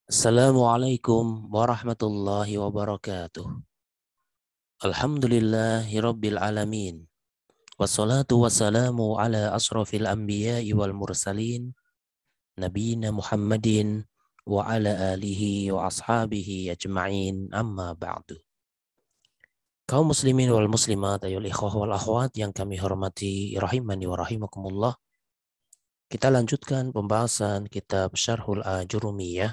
Assalamualaikum warahmatullahi wabarakatuh. Alhamdulillahirabbil alamin. Wassalatu wassalamu ala asrafil anbiya'i wal mursalin nabiyina Muhammadin wa ala alihi wa ashabihi ajma'in amma ba'du. Kaum muslimin wal muslimat ayol ikhwah wal akhwat yang kami hormati rahimani wa rahimakumullah. Kita lanjutkan pembahasan kitab Syarhul Ajurumiyah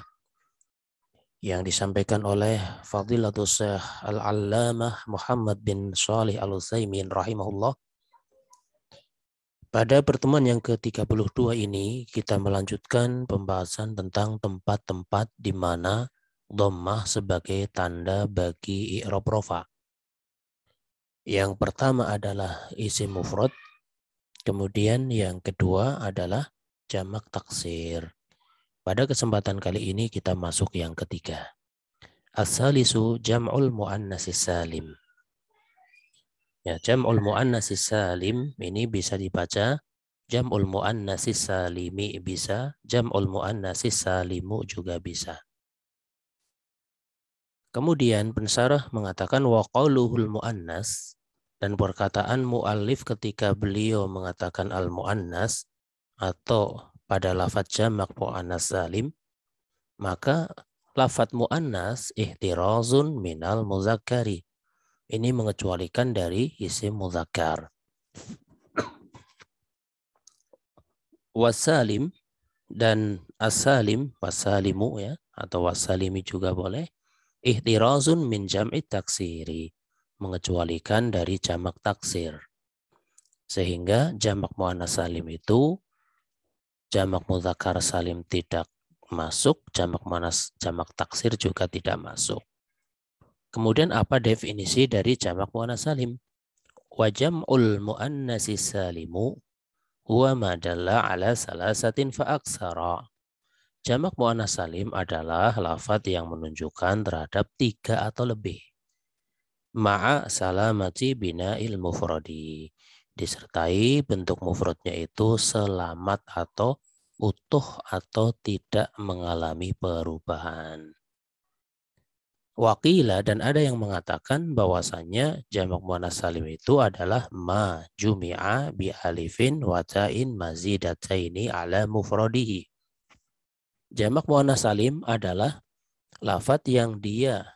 yang disampaikan oleh Fadilatul Syekh Al-Allamah Muhammad bin Shalih Al-Utsaimin rahimahullah. Pada pertemuan yang ke-32 ini kita melanjutkan pembahasan tentang tempat-tempat di mana dhammah sebagai tanda bagi i'rab rafa. Yang pertama adalah isim mufrad, kemudian yang kedua adalah jamak taksir. Pada kesempatan kali ini kita masuk yang ketiga. As-salisu jam'ul mu'annatsis salim. Ya, jam'ul mu'annatsis salim ini bisa dibaca jam'ul mu'annatsis salimi bisa, jam'ul mu'annatsis salimu juga bisa. Kemudian pensarah mengatakan wa qauluhul mu'annas, dan perkataan mu'allif ketika beliau mengatakan al-mu'annas atau pada lafadz jamak mu'annas salim, maka lafadz mu'annas ihtirazun minal muzakkari. Ini mengecualikan dari isim muzakkar. Wasalim dan asalim, wasalimu ya, atau wasalimi juga boleh. Ihtirazun min jam'i taksiri. Mengecualikan dari jamak taksir. Sehingga jamak muannas salim itu jamak muzakkar salim tidak masuk, jamak taksir juga tidak masuk. Kemudian apa definisi dari jamak muannas salim? Wa jam'ul muannasi salimu huwa ma dalla ala salasatin fa aksara. Jamak muannas salim adalah lafadz yang menunjukkan terhadap 3 atau lebih. Ma'a salamati bina'il mufradi. Disertai bentuk mufradnya itu selamat atau utuh atau tidak mengalami perubahan. Waqila, dan ada yang mengatakan bahwasannya jamak muannas salim itu adalah ma jumi'a bi alifin wa ta'in mazidataini ala mufradihi. Jamak muannas salim adalah lafadz yang dia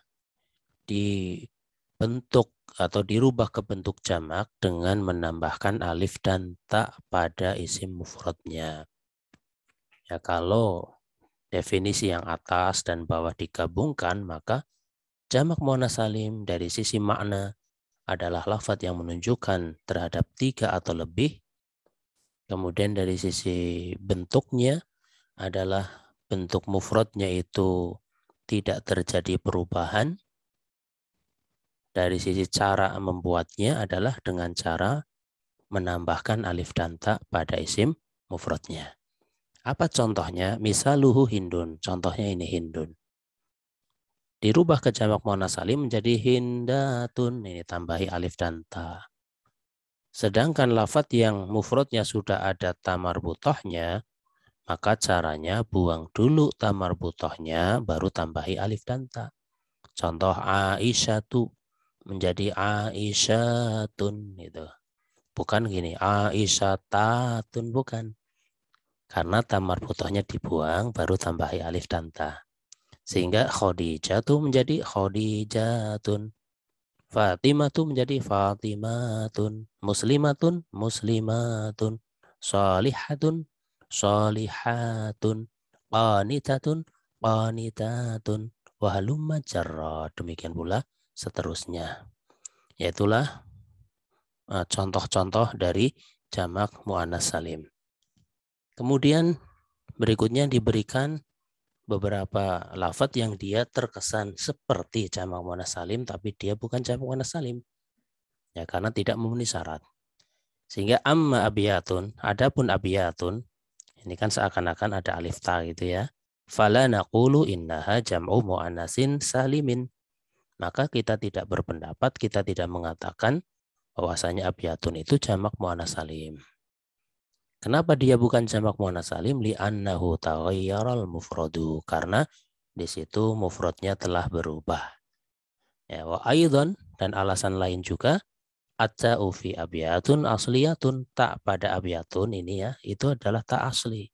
dibentuk atau dirubah ke bentuk jamak dengan menambahkan alif dan ta pada isim mufradnya. Ya, kalau definisi yang atas dan bawah digabungkan, maka jamak muannas salim dari sisi makna adalah lafadz yang menunjukkan terhadap 3 atau lebih. Kemudian dari sisi bentuknya adalah bentuk mufradnya itu tidak terjadi perubahan. Dari sisi cara membuatnya adalah dengan cara menambahkan alif dan ta pada isim mufradnya. Apa contohnya? Misaluhu hindun. Contohnya ini hindun. Dirubah ke jamak muannas salim menjadi hindatun. Ini tambahi alif dan ta. Sedangkan lafadz yang mufradnya sudah ada ta marbutohnya, maka caranya buang dulu ta marbutohnya, baru tambahi alif dan ta. Contoh Aisyatu menjadi Aisyatun. Gitu. Bukan gini, Aisyatun, bukan. Karena ta marbutohnya dibuang, baru tambahi alif dan ta. Sehingga Khadijatu menjadi Khadijatun. Fatimatu menjadi Fatimatun. Muslimatun, Muslimatun. Shalihatun, Shalihatun. Qanitatun, Qanitatun. Wahalumma jarra. Demikian pula seterusnya. Yaitulah contoh-contoh dari jamak muannas salim. Kemudian berikutnya diberikan beberapa lafadz yang dia terkesan seperti jamak muannas salim tapi dia bukan jamak muannas salim. Ya, karena tidak memenuhi syarat. Sehingga amma abiyatun, adapun abiyatun, ini kan seakan-akan ada alif ta gitu ya. Fala naqulu innaha jam'u muannasin salimin. Maka kita tidak berpendapat, kita tidak mengatakan bahwasanya abiyatun itu jamak muannas salim. Kenapa dia bukan jamak muannas salim? Li'annahu taghayyaral mufradu. Karena Di situ mufradnya telah berubah. Ya, wa aidan, dan alasan lain juga, at-ta'u fi abyatun asliyatun, tak pada abyatun ini ya, itu adalah tak asli.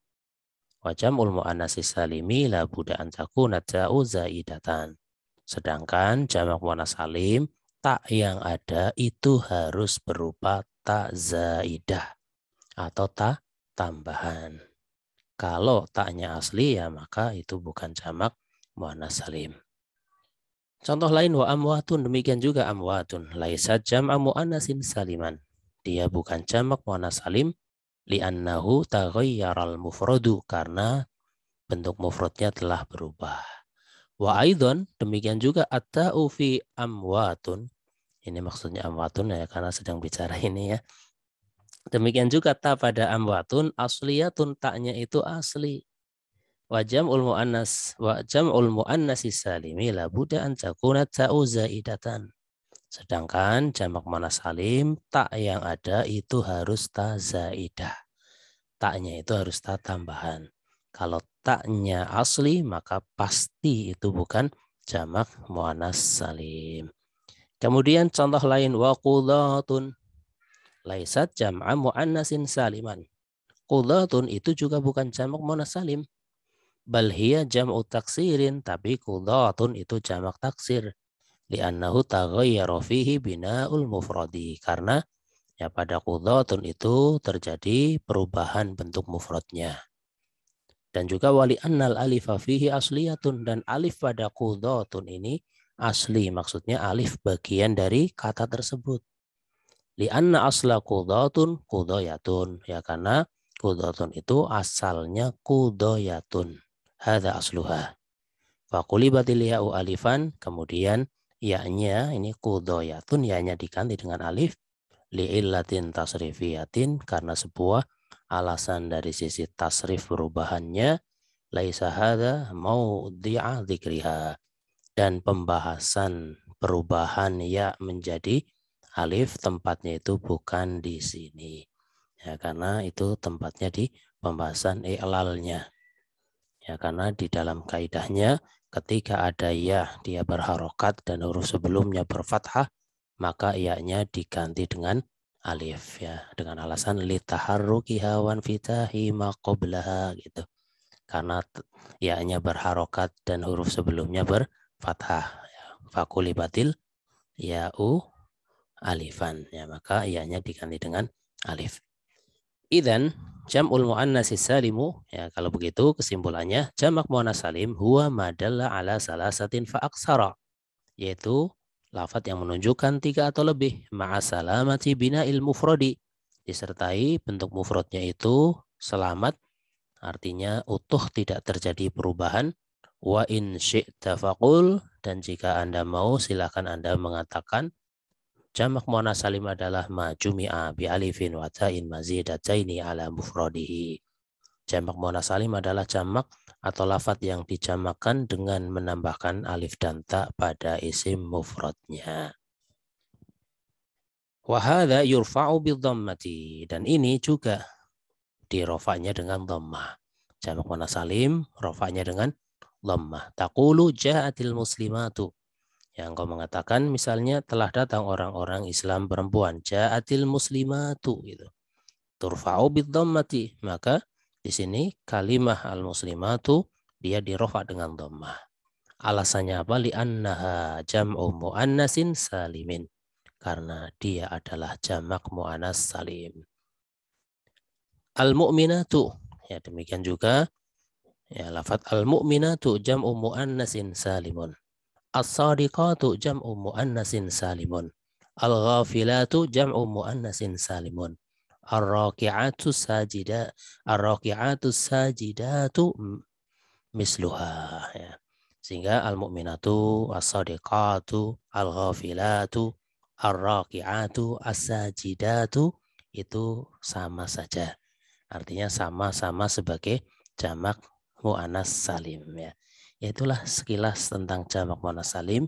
Wa jam'ul muannatsis salimi la budda an takuna ta'u zaidatan. Sedangkan jamak muannas salim, tak yang ada itu harus berupa tak zaidah atau tak tambahan. Kalau taknya asli ya maka itu bukan jamak muannas salim. Contoh lain wa amwatun, demikian juga amwatun laisat jam'a muannatsin saliman. Dia bukan jamak muannas salim li'annahu taghayyaral mufradu, karena bentuk mufradnya telah berubah. Wa aidon, demikian juga at-ta'u fi amwatun. Ini maksudnya amwatun ya karena sedang bicara ini ya. Demikian juga ta pada amwatun asliyatun, taknya itu asli. Wa jam'ul muannasi salimi la budda an takuna ta'u zaidatan. Sedangkan jamak muannas salim, tak yang ada itu harus ta zaidah. Taknya itu harus ta tambahan. Kalau taknya asli maka pasti itu bukan jamak muannas salim. Kemudian contoh lain wa qudatun laisat jam'a muannatsin saliman. Qudatun itu juga bukan jamak muannas salim. Bal hiya jam'u taksirin, tapi qudatun itu jamak taksir. Li'annahu taghayyara fihi bina'ul mufradi, karena ya pada qudatun itu terjadi perubahan bentuk mufradnya. Dan juga wali annal alifa fihi asliyatun, dan alif pada qudatun ini asli, maksudnya alif bagian dari kata tersebut. Li'anna asla qudatun qudayatun, ya karena qudatun itu asalnya qudayatun. Hadza asluha. Faqulibatil ya'u alifan, kemudian ya-nya ini qudayatun, ya-nya diganti dengan alif li'illatin tasrifiyatin, karena sebuah alasan dari sisi tasrif perubahannya, laisa hadza maudhi'a dzikriha, dan pembahasan perubahan ya menjadi alif tempatnya itu bukan di sini. Ya karena itu tempatnya di pembahasan i'lalnya. Ya karena di dalam kaidahnya ketika ada ya dia berharokat dan huruf sebelumnya berfathah, maka ya-nya diganti dengan alif ya, dengan alasan litaharrukiha wan fitahi ma qablaha gitu. Karena ya-nya berharokat dan huruf sebelumnya berfathah. Ya. Fakulibatil ya'u alifan ya, maka ya-nya diganti dengan alif. Idzan jam'ul muannatsis salimu, ya kalau begitu kesimpulannya jamak muannas salim huwa madalla ala salasatin fa aksara, yaitu lafadz yang menunjukkan 3 atau lebih, ma'a salamati bina'il mufradi, disertai bentuk mufradnya itu selamat, artinya utuh tidak terjadi perubahan. Wa in syi'ta faqul, dan jika Anda mau silakan Anda mengatakan jamak muannas salim adalah ma jumi'a bi alifin wa ta'in mazidataini ala mufradihi. Jamak muannas salim adalah jamak atau lafadz yang dijamakkan dengan menambahkan alif dan ta pada isim mufradnya. Wa hadza yurfa'u bidhammati, dan ini juga dirofanya dengan dhammah. Jamak muannas salim rofanya dengan dhammah. Taqulu ja'atil muslimatu, yang kau mengatakan misalnya telah datang orang-orang Islam perempuan, ja'atil muslimatu gitu. Turfa'u bidhammati, maka di sini kalimah al-muslimatu dia dirofa dengan dhammah. Alasannya apa? Li'annaha jam'u mu'annasin salimin, karena dia adalah jamak mu'annas salim. Al-mu'minatu, ya demikian juga ya lafadz al-mu'minatu jam'u mu'annasin salimun. As-sadiqatu jam'u mu'annasin salimun. Al-ghafilatu jam'u mu'annasin salimun. Ar-raki'atu sajidatu misluha. Ya. Sehingga al-mu'minatu, as-sadiqatu, al-ghafilatu, ar-raki'atu, as-sajidatu itu sama saja. Artinya sama-sama sebagai jamak mu'annas salim ya. Itulah sekilas tentang jamak muannas salim.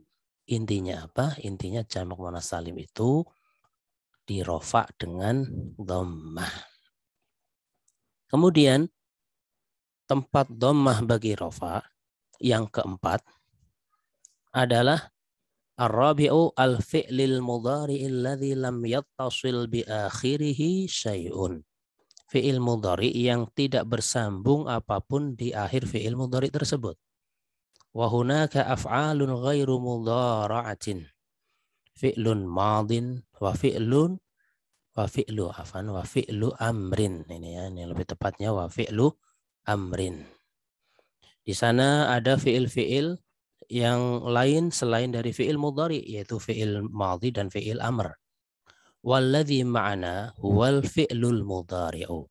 Intinya apa? Intinya jamak muannas salim itu dirofa dengan dhammah. Kemudian tempat dhammah bagi rofa yang keempat adalah ar-rabi'u al-fi'lil mudhari'il ladzi lam yattasil bi akhirih syai'un. Fi'il mudhari yang tidak bersambung apapun di akhir fi'il mudhari tersebut. Wa hunaka af'alun ghairu mudhara'atin. Fi'lun madin wa fi'lu amrin. Ini lebih tepatnya wa fi'lu amrin. Di sana ada fi'il-fi'il yang lain selain dari fi'il mudhari, yaitu fi'il madhi dan fi'il amr. Walladhi ma'ana huwal fi'lul mudhari'u.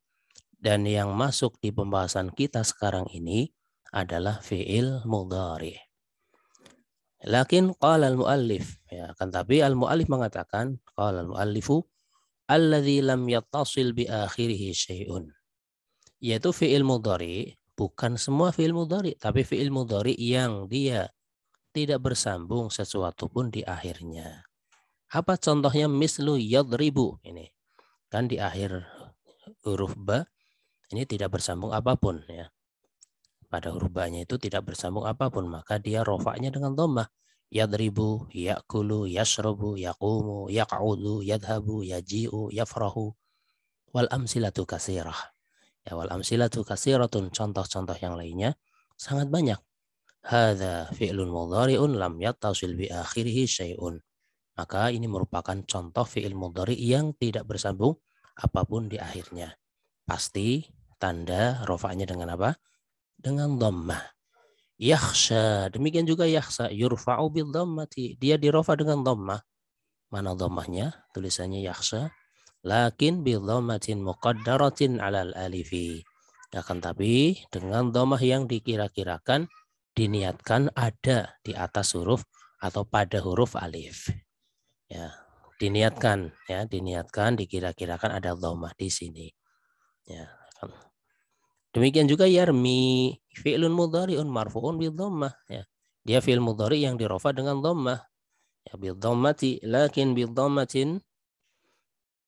Dan yang masuk di pembahasan kita sekarang ini adalah fi'il mudhari'. Lakin qala al-muallif, ya, kan tapi al-muallif mengatakan, qala al-muallifu alladhi lam yattasil bi akhirih syai'un. Yaitu fi'il mudhari', bukan semua fi'il mudhari', tapi fi'il mudhari' yang dia tidak bersambung sesuatu pun di akhirnya. Apa contohnya? Mislu yadribu. Ini kan di akhir huruf ba ini tidak bersambung apapun, ya. Pada huruf ba-nya itu tidak bersambung apapun, maka dia rofaknya dengan dhammah. Yadribu, yakulu, yashrabu, yaqumu, yaq'udu, yadhabu, yaji'u, yafrahu. Wal amsilatu katsirah. Ya, wal amsilatu katsiratun, contoh-contoh yang lainnya sangat banyak. Hadza fi'lun mudhari'un lam yattasil bi akhirih syai'un. Maka ini merupakan contoh fi'il mudhari yang tidak bersambung apapun di akhirnya. Pasti tanda rofa'nya dengan apa? Dengan dhammah. Yakhsha, demikian juga yakhsha, yurfa'u bil dhammati. Dia dirofa dengan dhammah. Mana dhammahnya? Tulisannya yakhsha. Lakin bil dhammatin muqaddaratin 'alal alifi. Akan tapi dengan dhammah yang dikira-kirakan, diniatkan ada di atas huruf atau pada huruf alif. Ya, diniatkan, dikira-kirakan ada dhammah di sini. Ya. Demikian juga yarmi, fi'lun mudhari'un marfu'un bil dhammah, ya. Dia fi'il mudhari yang dirofa dengan dhammah. Ya, bil dhammati, lakin bil dhammatin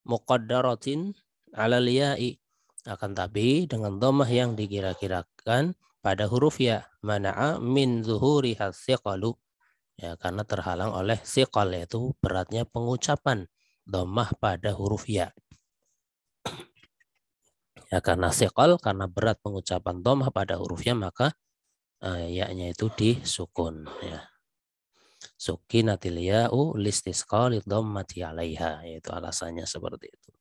muqaddaratin 'alal ya'i. Akan tapi dengan dhammah yang dikira-kirakan pada huruf ya, mana'a min zuhuri hatsiqalu. Ya, karena terhalang oleh siqal, yaitu beratnya pengucapan dhammah pada huruf ya. Ya, karena siqal, karena berat pengucapan dhammah pada huruf ya, maka ya-nya itu disukun, ya. Sukinatil ya'u listisqali dhammati 'alaiha, yaitu alasannya seperti itu.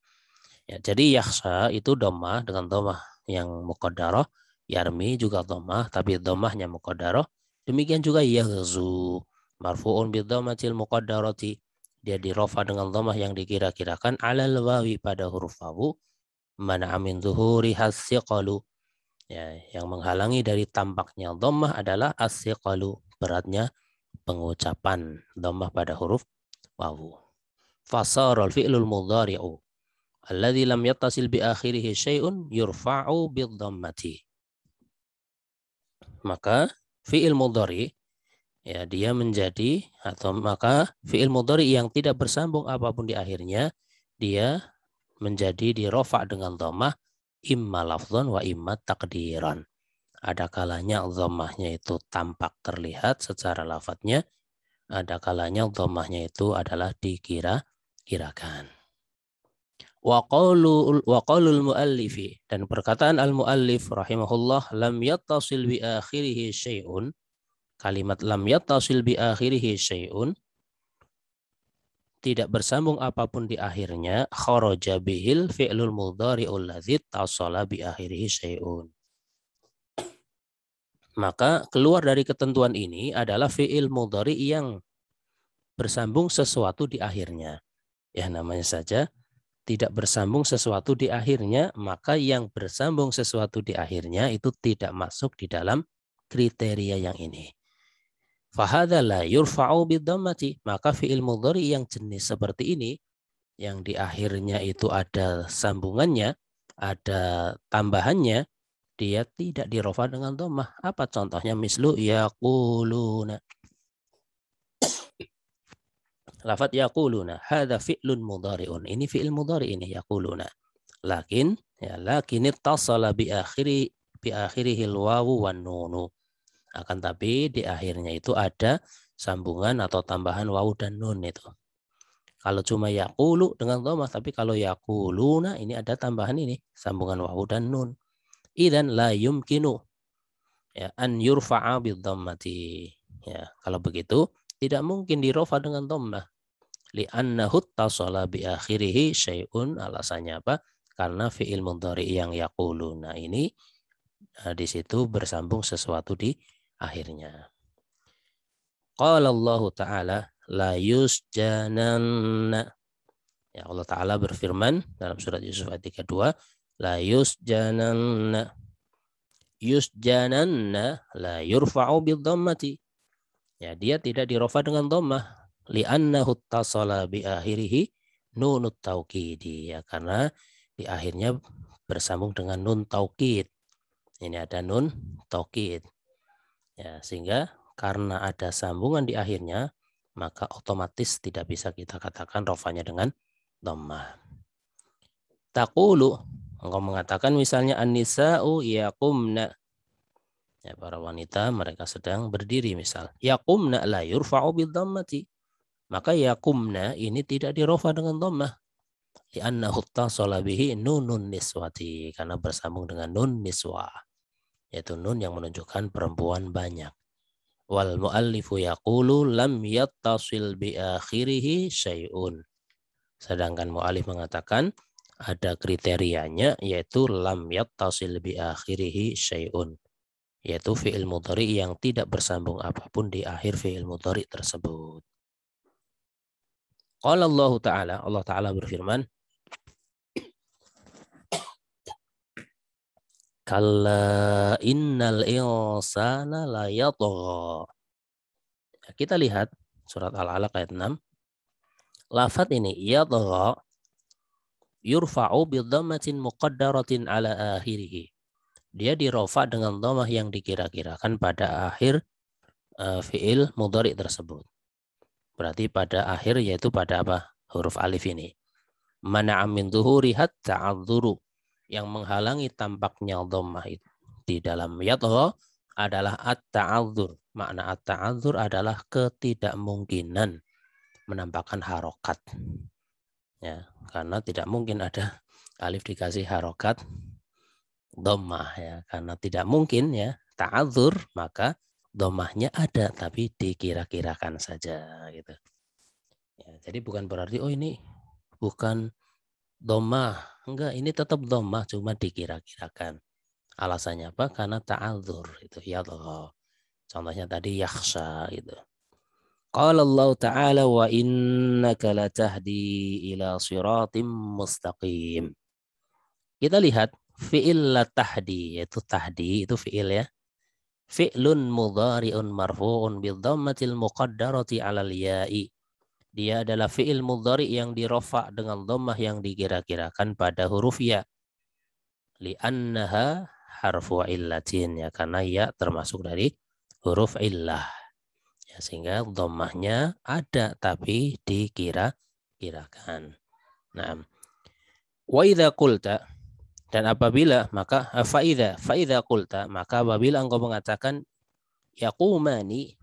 Ya, jadi yakhsha itu dhammah dengan dhammah yang muqaddarah, yarmi juga dhammah tapi dhammahnya muqaddarah. Demikian juga yaghzu, marfu'un bi dhammatil muqaddarati. Dia dirofa dengan dhammah yang dikira-kirakan 'alal wawi pada huruf wawu. Mana amin zuhuri hassiqalu. Ya, yang menghalangi dari tampaknya dhammah adalah as-siqalu, beratnya pengucapan dhammah pada huruf wawu. Fasara al-fi'lul mudhari'u alladzi lam yattasil bi akhirih syai'un yurfa'u bid dhammati. Maka fi'il mudhari, ya, dia menjadi, atau maka fi'il mudhari yang tidak bersambung apapun di akhirnya, dia menjadi dirofa dengan dhammah imma lafdhan wa imma taqdiran. Ada kalanya dhammahnya itu tampak terlihat secara lafadznya, ada kalanya dhammahnya itu adalah dikira-kirakan. Wa qaulul muallifi, dan perkataan al-muallif rahimahullah, lam yattasil bi akhirih syai'un. Kalimat lam yattasil bi akhirih syai'un, tidak bersambung apapun di akhirnya, kharaja bihil fi'lul mudhari'ul ladzi tasala bi akhirih syai'un. Maka keluar dari ketentuan ini adalah fi'il mudhari yang bersambung sesuatu di akhirnya. Ya, namanya saja tidak bersambung sesuatu di akhirnya, maka yang bersambung sesuatu di akhirnya itu tidak masuk di dalam kriteria yang ini. Fahadha la yurfa'u bidhammati, maka fi'il mudhari yang jenis seperti ini, yang di akhirnya itu ada sambungannya, ada tambahannya, dia tidak dirofa dengan dhammah. Apa contohnya? Mislu yaquluna. Lafaz yaquluna, hadza fi'lun mudhari'un. Ini fi'il mudhari ini, yaquluna. Lakin ittasala bi akhirihil wawu wan nunu. Akan tapi di akhirnya itu ada sambungan atau tambahan wawu dan nun itu. Kalau cuma yaqulu dengan dhammah, tapi kalau yaquluna ini ada tambahan ini, sambungan wawu dan nun. Idzan la yumkinu ya an yurfa'a bidhammati. Ya, kalau begitu tidak mungkin dirofa dengan dhammah. Li'annahu ittasala bi akhirih syai'un, alasannya apa? Karena fi'il mudhari yang yaquluna ini di situ bersambung sesuatu di akhirnya. Qala Allah Ta'ala la yusjananna. Ya, Allah Ta'ala berfirman dalam surat Yusuf ayat 32, la yusjananna. Yusjananna la yurfa'u bidhammati. Ya, dia tidak dirofa dengan dhammah. Li'annahu ittasala bi akhirih nunut taukidi. Ya, karena di akhirnya bersambung dengan nun taukid. Ini ada nun taukid. Ya, sehingga karena ada sambungan di akhirnya, maka otomatis tidak bisa kita katakan rofanya dengan dhammah. Taqulu, engkau mengatakan misalnya an-nisa'u yaqumna. Ya, para wanita mereka sedang berdiri misal. Yaqumna la yurfa'u bidhammati. Maka yaqumna ini tidak dirofa dengan dhammah. Li'annahu ittasala bihi nunun niswati, karena bersambung dengan nun niswa, yaitu nun yang menunjukkan perempuan banyak. Wal muallifu yaqulu lam yattasil bi akhirih syai'un. Sedangkan mu'allif mengatakan ada kriterianya, yaitu lam yattasil bi akhirih syai'un, yaitu fi'il mudhari yang tidak bersambung apapun di akhir fi'il mudhari tersebut. Qala Allah Ta'ala, Allah Ta'ala berfirman, kalla innal insana la yatgha. Kita lihat surat Al-Alaq ayat 6. Lafaz ini yatgha yurfa'u bidhammatin muqaddaratin ala akhirih. Dia dirofa dengan dhammah yang dikira-kirakan pada akhir fi'il mudhari tersebut. Berarti pada akhir, yaitu pada apa? Huruf alif ini. Mana'a min dhuhurihat ta'adzuru, yang menghalangi tampaknya dhammah itu di dalam yatgha adalah at-ta'adzur. Makna at-ta'adzur adalah ketidakmungkinan menampakkan harokat. Ya, karena tidak mungkin ada alif dikasih harokat dhammah, ya, karena tidak mungkin ya ta'adzur, maka dhammahnya ada tapi dikira-kirakan saja gitu. Ya, jadi bukan berarti oh ini bukan dhammah, enggak, ini tetap dhammah cuma dikira-kirakan. Alasannya apa? Karena ta'adzur itu ya Allah. Contohnya tadi yakhsha gitu. Qala Allah Ta'ala wa innaka latahdi ila siratim mustaqim. Kita lihat fi'il latahdi, yaitu tahdi itu fi'il ya. Fi'lun mudhari'un marfu'un bidhammatil muqaddarati 'alal ya'i. Dia adalah fi'il mudhari yang dirofa dengan dhammah yang dikira-kirakan pada huruf ya. Li'annaha harfu illatin, ya, karena ya termasuk dari huruf illah. Ya, sehingga dhammahnya ada tapi dikira-kirakan. Nah, wa idza qulta, dan apabila maka faida qulta, maka apabila engkau mengatakan yaqumani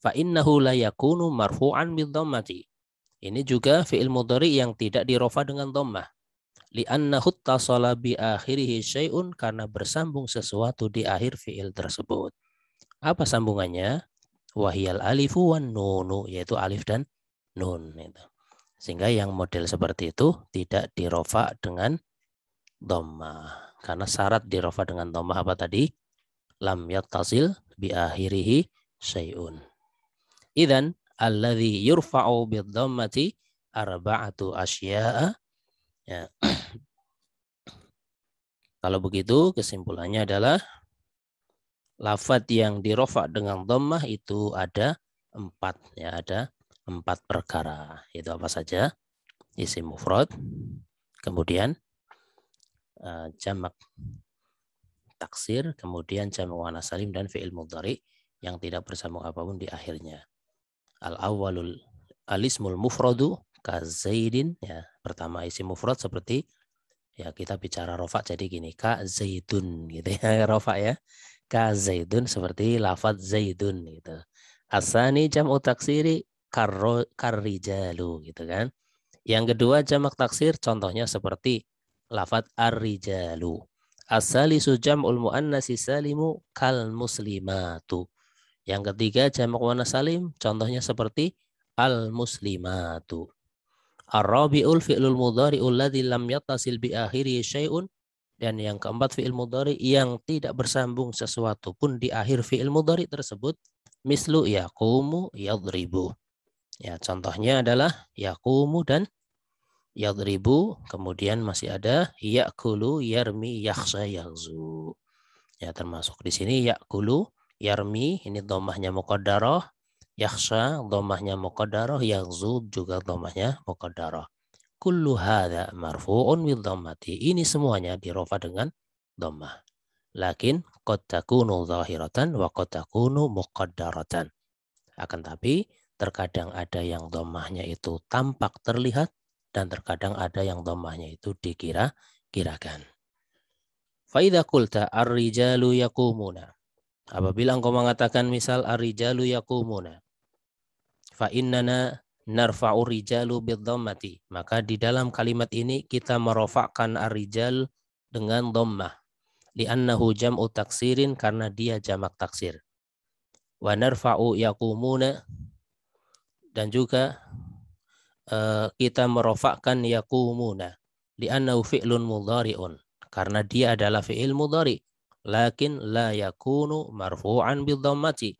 fa innahu la yakunu marfu'an bidhammati. Ini juga fi'il mudhari yang tidak dirofa dengan dhammah. Li'annahu ittasala bi akhirih syai'un, karena bersambung sesuatu di akhir fi'il tersebut. Apa sambungannya? Wahiyal alifu wan nunu, yaitu alif dan nun. Sehingga yang model seperti itu tidak dirofa dengan dhammah. Karena syarat dirofa dengan dhammah apa tadi? Lam yattasil bi akhirih syai'un. Idzan alladzi yurfa'u bidhammati arba'atu asya'a. Ya. Kalau begitu kesimpulannya adalah lafaz yang dirofa dengan dhammah itu ada 4, ya, ada 4 perkara. Itu apa saja? Isim mufrad, kemudian jamak taksir, kemudian jamak muannats salim, dan fi'il mudhari yang tidak bersambung apapun di akhirnya. Al-awwalul alismul mufradu ka zaidin, ya, pertama isim mufrad seperti ya kita bicara rofa jadi gini, ka zaidun gitu ya, rofa ya. ka zaidun seperti lafadz zaidun gitu. Asani jam'u taksiri karrijalu gitu kan. Yang kedua jamak taksir contohnya seperti lafadz ar-rijalu. As-salisu jam'ul muannasi salimu kal muslimatu. Yang ketiga jamak muannas salim contohnya seperti al muslimatu. Ar-rabi'ul fi'lul mudhari'ul ladzi lam yattasil bi akhiri syai'un. Dan yang keempat fi'il mudhari yang tidak bersambung sesuatu pun di akhir fi'il mudhari tersebut. Mislu yaqumu yadribu. Ya, contohnya adalah yaqumu dan yadribu. Kemudian masih ada ya'kulu yarmi yakhsha yaghzu. Ya, termasuk di sini ya'kulu yarmi ini dhammahnya muqaddarah. Yakhsha dhammahnya muqaddarah, yaghzu juga dhammahnya muqaddarah. Kullu hadza marfu'un bil dhammati. Ini semuanya dirofa dengan dhammah. Lakin qad takunu zahiratan wa qad takunu muqaddaratan. Akan tapi terkadang ada yang dhammahnya itu tampak terlihat dan terkadang ada yang dhammahnya itu dikira-kirakan. Fa idza qulta ar-rijalu yaqumuna. Apabila engkau mengatakan misal ar-rijalu yaqumuna, fa innana narfa'u rijalu bidhammati, maka di dalam kalimat ini kita merofakkan ar-rijal dengan dhammah, li'annahu jam'u taksirin, karena dia jamak taksir. Wa narfa'u yaqumuna, dan juga kita merofakkan yaqumuna li'annahu fi'lun mudhari'un, karena dia adalah fi'il mudhari, lakin la yakunu marfu'an bidhammati.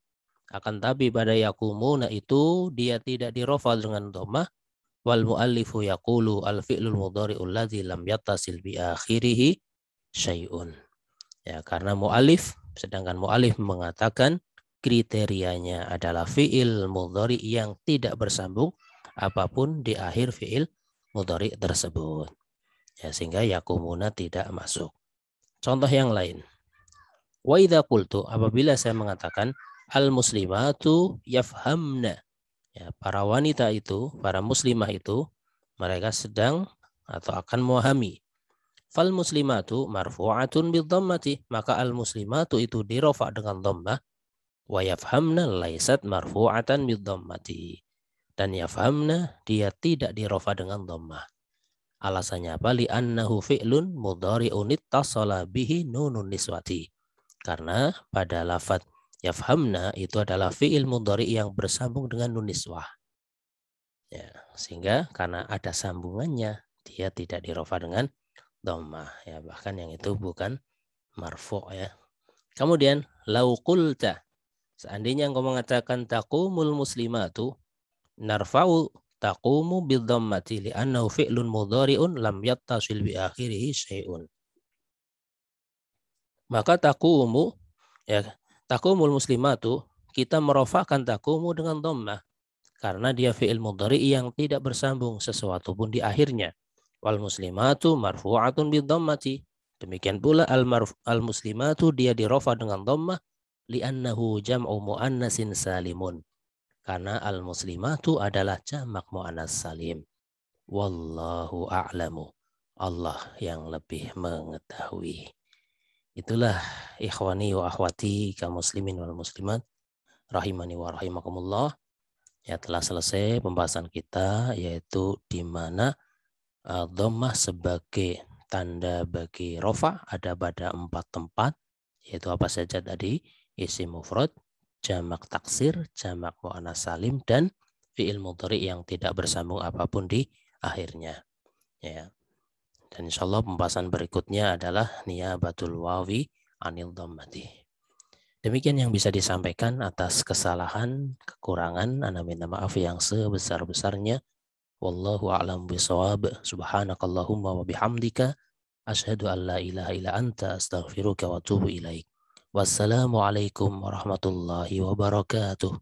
Akan tapi pada yakumuna itu dia tidak dirofa dengan dhammah. Wal muallifu yaqulu al fi'lul mudhari'ul ladzi lam yattasil bi akhirih syai'un. Ya, karena muallif, sedangkan muallif mengatakan kriterianya adalah fi'il mudhari yang tidak bersambung apapun di akhir fi'il mudhari tersebut. Ya, sehingga yakumuna tidak masuk. Contoh yang lain. Wa idza qultu, apabila saya mengatakan al-muslimatu yafhamna. Ya, para wanita itu, para muslimah itu, mereka sedang atau akan memahami. Fal muslimatu marfu'atun bidhammati, maka al-muslimatu itu dirofa dengan dhammah. Wa yafhamna laysat marfu'atan bidhammati. Dan yafhamna dia tidak dirofa dengan dhammah. Alasannya apa? Li'annahu fi'lun mudhari'un ittasala bihi nunun niswati. Karena pada lafadz yafhamna itu adalah fi'il mudhari yang bersambung dengan nun niswah. Ya, sehingga karena ada sambungannya dia tidak dirofa dengan dhammah, ya, bahkan yang itu bukan marfu' ya. Kemudian lau qulta, seandainya engkau mengatakan taqumul muslimatu, narfa'u taqumu bidhammati li'annahu fi'lun mudhari'un lam yattasil bi akhirih syai'un. Maka taqumu, ya, taqumul muslimatu kita merofakkan taqumu dengan dhammah karena dia fi'il mudhari yang tidak bersambung sesuatu pun di akhirnya. Wal muslimatu marfu'atun bidhammati. Demikian pula al muslimatu dia dirofa dengan dhammah li'annahu jam'u muannasin salimun. Karena al muslimatu adalah jamak muannas salim. Wallahu a'lamu. Allah yang lebih mengetahui. Itulah ikhwani wa akhwati kaum muslimin wal muslimat rahimani wa rahimakumullah. Ya, telah selesai pembahasan kita, yaitu di mana dhammah sebagai tanda bagi rofa ada pada 4 tempat, yaitu apa saja tadi? Isim mufrad, jamak taksir, jamak muannas salim, dan fi'il mudhari yang tidak bersambung apapun di akhirnya. Ya. Dan insyaallah pembahasan berikutnya adalah niyabatul wawi anil dhammati. Demikian yang bisa disampaikan. Atas kesalahan, kekurangan, ana minta maaf yang sebesar-besarnya. Wallahu a'lam bishawab. Subhanakallahumma wa bihamdika asyhadu an la ilaha illa anta astaghfiruka wa atubu ilaik. Wassalamualaikum warahmatullahi wabarakatuh.